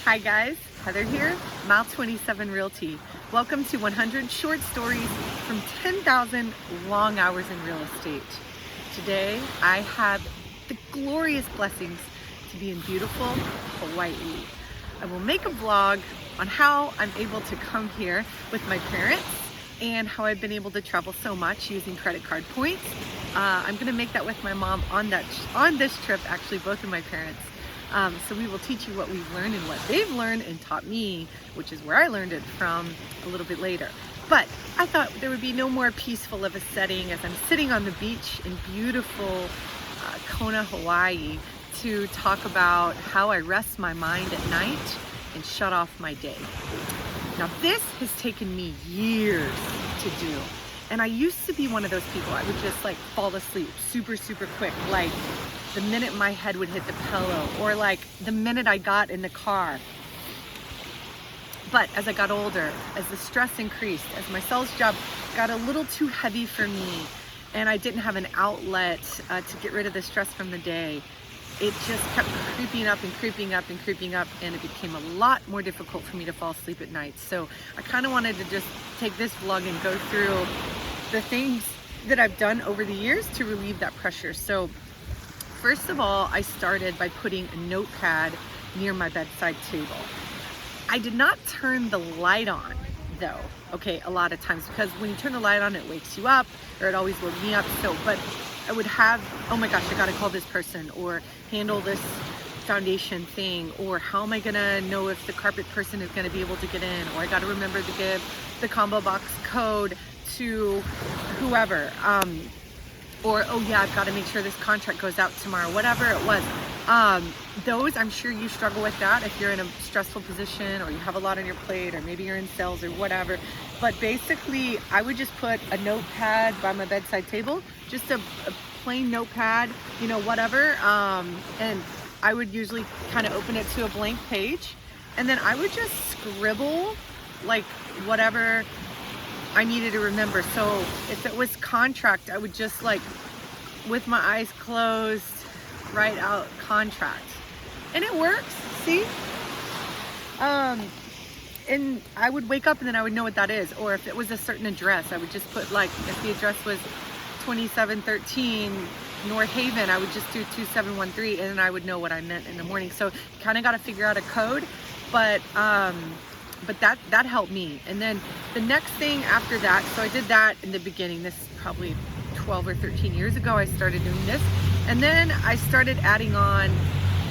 Hi guys, Heather here, Mile 27 Realty. Welcome to 100 short stories from 10,000 long hours in real estate. Today I have the glorious blessings to be in beautiful Hawaii. I will make a vlog on how I'm able to come here with my parents and how I've been able to travel so much using credit card points. I'm gonna make that with my mom on this trip, actually both of my parents. So we will teach you what we've learned and what they've learned and taught me, which is where I learned it from a little bit later. But I thought there would be no more peaceful of a setting as I'm sitting on the beach in beautiful Kona, Hawaii, to talk about how I rest my mind at night and shut off my day. Now this has taken me years to do. And I used to be one of those people, I would just like fall asleep super quick, like the minute my head would hit the pillow or like the minute I got in the car. But as I got older, as the stress increased, as my sales job got a little too heavy for me and I didn't have an outlet to get rid of the stress from the day, it just kept creeping up and creeping up and creeping up, and it became a lot more difficult for me to fall asleep at night. So I kind of wanted to just take this vlog and go through the things that I've done over the years to relieve that pressure. So first of all, I started by putting a notepad near my bedside table. I did not turn the light on though, okay, a lot of times, because when you turn the light on, it wakes you up, or it always woke me up. So, but I would have, oh my gosh, I gotta call this person or handle this foundation thing, or how am I gonna know if the carpet person is gonna be able to get in, or I gotta remember to give the combo box code to whoever, or oh yeah, I've got to make sure this contract goes out tomorrow, whatever it was. Those, I'm sure you struggle with that if you're in a stressful position or you have a lot on your plate, or maybe you're in sales or whatever. But basically, I would just put a notepad by my bedside table, just a plain notepad, you know, whatever. And I would usually kind of open it to a blank page, and then I would just scribble like whatever I needed to remember. So if it was contract, I would just like, with my eyes closed, write out contract. And it works, see? And I would wake up and then I would know what that is. Or if it was a certain address, I would just put like, if the address was 2713 North Haven, I would just do 2713, and then I would know what I meant in the morning. So you kind of got to figure out a code, but that helped me. And then the next thing after that, so I did that in the beginning, this is probably 12 or 13 years ago, I started doing this. And then I started adding on,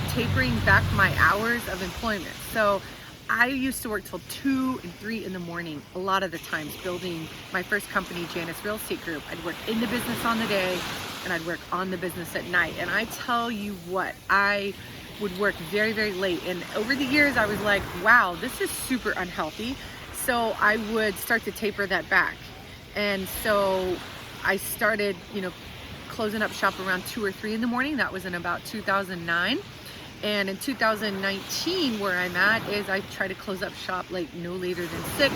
tapering back my hours of employment. So I used to work till 2 and 3 in the morning, a lot of the times, building my first company, Janice Real Estate Group. I'd work in the business on the day and I'd work on the business at night. And I tell you what, I would work very late, and over the years I was like, wow, this is super unhealthy. So I would start to taper that back, and so I started, you know, closing up shop around 2 or 3 in the morning. That was in about 2009. And in 2019, where I'm at, is I try to close up shop like no later than 6,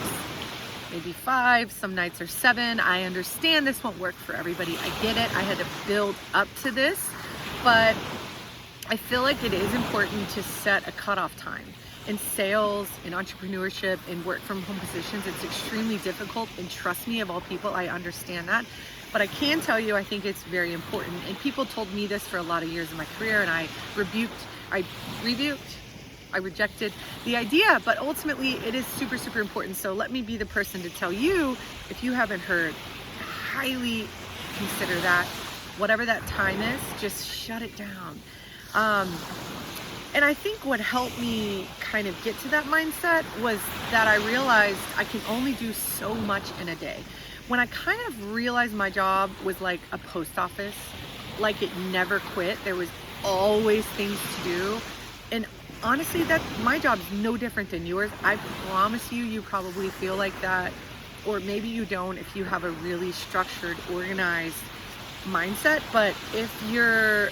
maybe 5, some nights are 7. I understand this won't work for everybody, I get it. I had to build up to this, but I feel like it is important to set a cutoff time. In sales, in entrepreneurship, in work from home positions, it's extremely difficult, and trust me, of all people, I understand that. But I can tell you, I think it's very important. And people told me this for a lot of years in my career, and I rejected the idea, but ultimately it is super important. So let me be the person to tell you, if you haven't heard, highly consider that. Whatever that time is, just shut it down. And I think what helped me kind of get to that mindset was that I realized I can only do so much in a day. When I kind of realized my job was like a post office, like it never quit, there was always things to do. And honestly, that my job is no different than yours. I promise you, you probably feel like that, or maybe you don't if you have a really structured, organized mindset. But if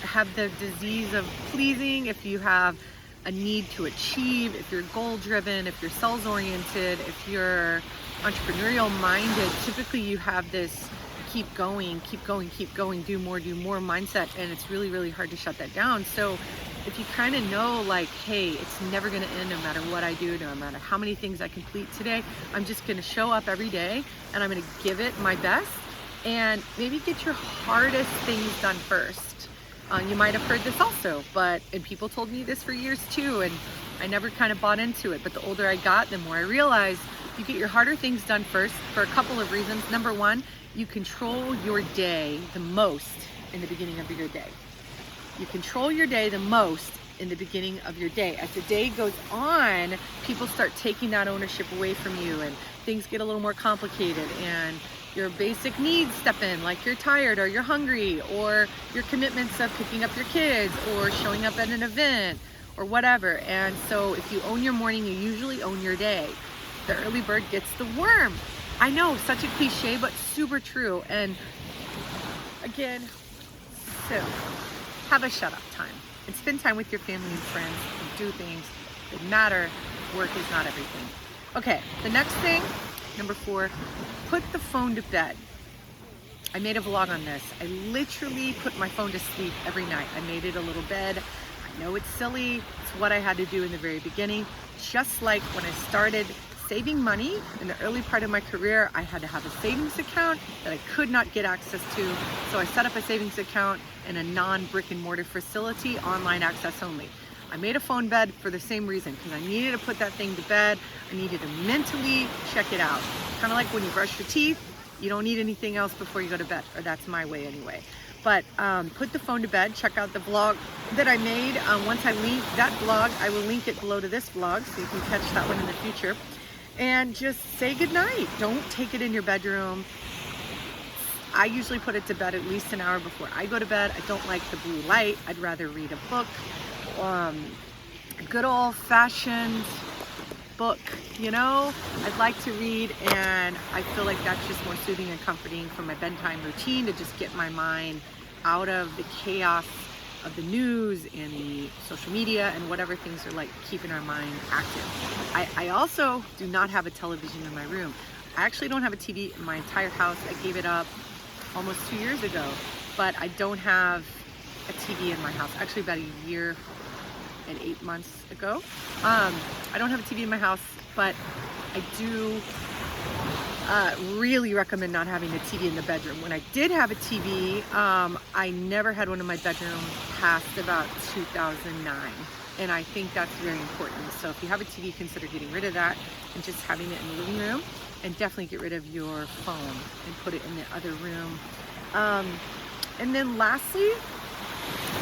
have the disease of pleasing, if you have a need to achieve, if you're goal driven, if you're sales oriented, if you're entrepreneurial minded, typically you have this keep going, do more mindset, and it's really hard to shut that down. So if you kind of know like, hey, it's never going to end no matter what I do, no matter how many things I complete today, I'm just going to show up every day and I'm going to give it my best, and maybe get your hardest things done first. You might have heard this also, and people told me this for years too, and I never kind of bought into it. But the older I got, the more I realized you get your harder things done first for a couple of reasons. Number one, you control your day the most in the beginning of your day. You control your day the most in the beginning of your day. As the day goes on, people start taking that ownership away from you, and things get a little more complicated, and your basic needs step in, like you're tired or you're hungry, or your commitments of picking up your kids or showing up at an event or whatever. And so if you own your morning, you usually own your day. The early bird gets the worm. I know, such a cliche, but super true. And again, so have a shut up time and spend time with your family and friends and do things that matter. Work is not everything. Okay, the next thing, number 4, put the phone to bed. I made a vlog on this. I literally put my phone to sleep every night. I made it a little bed. I know it's silly. It's what I had to do in the very beginning. Just like when I started saving money in the early part of my career, I had to have a savings account that I could not get access to. So I set up a savings account in a non-brick and mortar facility, online access only. I made a phone bed for the same reason, because I needed to put that thing to bed. I needed to mentally check it out. Kind of like when you brush your teeth, you don't need anything else before you go to bed, or that's my way anyway. But put the phone to bed. Check out the vlog that I made. Once I leave that vlog, I will link it below to this vlog so you can catch that one in the future. And just say goodnight. Don't take it in your bedroom. I usually put it to bed at least an hour before I go to bed. I don't like the blue light. I'd rather read a book. A good old-fashioned book, you know. I'd like to read, and I feel like that's just more soothing and comforting for my bedtime routine, to just get my mind out of the chaos of the news and the social media and whatever things are like keeping our mind active. I also do not have a television in my room. I actually don't have a TV in my entire house. I gave it up almost 2 years ago, but I don't have a TV in my house. Actually, about a year and 8 months ago. I don't have a TV in my house, but I do really recommend not having a TV in the bedroom. When I did have a TV, I never had one in my bedroom past about 2009. And I think that's very important. So if you have a TV, consider getting rid of that and just having it in the living room. And definitely get rid of your phone and put it in the other room. And then lastly,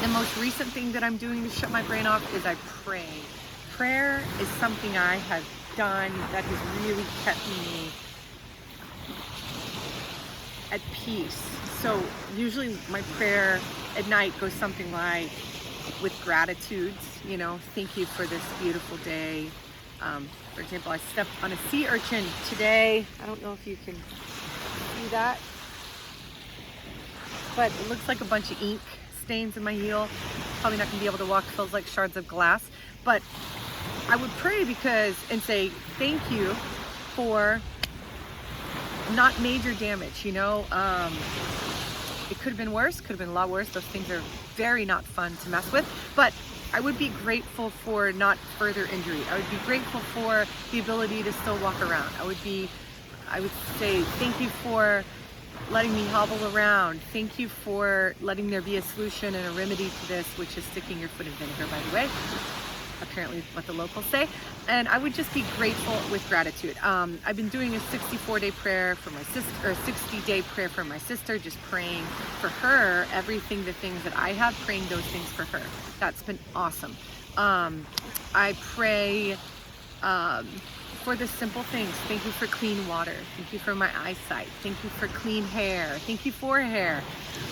the most recent thing that I'm doing to shut my brain off is I pray. Prayer is something I have done that has really kept me at peace. So usually my prayer at night goes something like, with gratitudes, you know, thank you for this beautiful day. For example, I stepped on a sea urchin today. I don't know if you can see that, but it looks like a bunch of ink stains in my heel. Probably not gonna be able to walk, feels like shards of glass. But I would pray and say thank you for not major damage, you know. It could have been worse, could have been a lot worse. Those things are very not fun to mess with, but I would be grateful for not further injury. I would be grateful for the ability to still walk around. I would say thank you for letting me hobble around. Thank you for letting there be a solution and a remedy to this, which is sticking your foot in vinegar, by the way. Apparently what the locals say. And I would just be grateful with gratitude. I've been doing a 64-day prayer for my sister, or a 60-day prayer for my sister, just praying for her, everything, the things that I have, praying those things for her. That's been awesome. I pray for the simple things. Thank you for clean water. Thank you for my eyesight. Thank you for clean hair. Thank you for hair.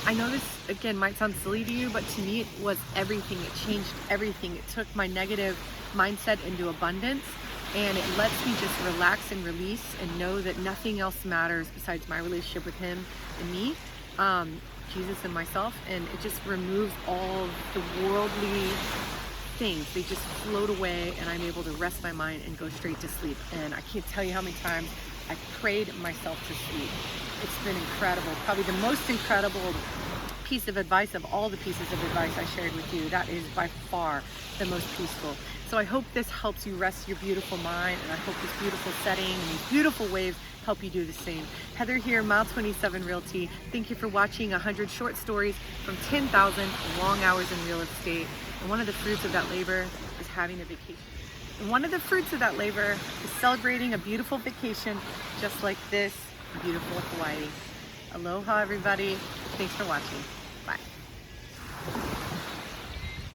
I know this, again, might sound silly to you, but to me it was everything. It changed everything. It took my negative mindset into abundance, and it lets me just relax and release and know that nothing else matters besides my relationship with him and me, Jesus and myself, and it just removes all the worldly things. They just float away, and I'm able to rest my mind and go straight to sleep. And I can't tell you how many times I prayed myself to sleep. It's been incredible. Probably the most incredible piece of advice, of all the pieces of advice I shared with you, that is by far the most peaceful. So I hope this helps you rest your beautiful mind, and I hope this beautiful setting and these beautiful waves help you do the same. Heather here, Mile 27 Realty. Thank you for watching 100 short stories from 10,000 long hours in real estate. And one of the fruits of that labor is having a vacation. And one of the fruits of that labor is celebrating a beautiful vacation just like this beautiful Hawaii. Aloha, everybody. Thanks for watching.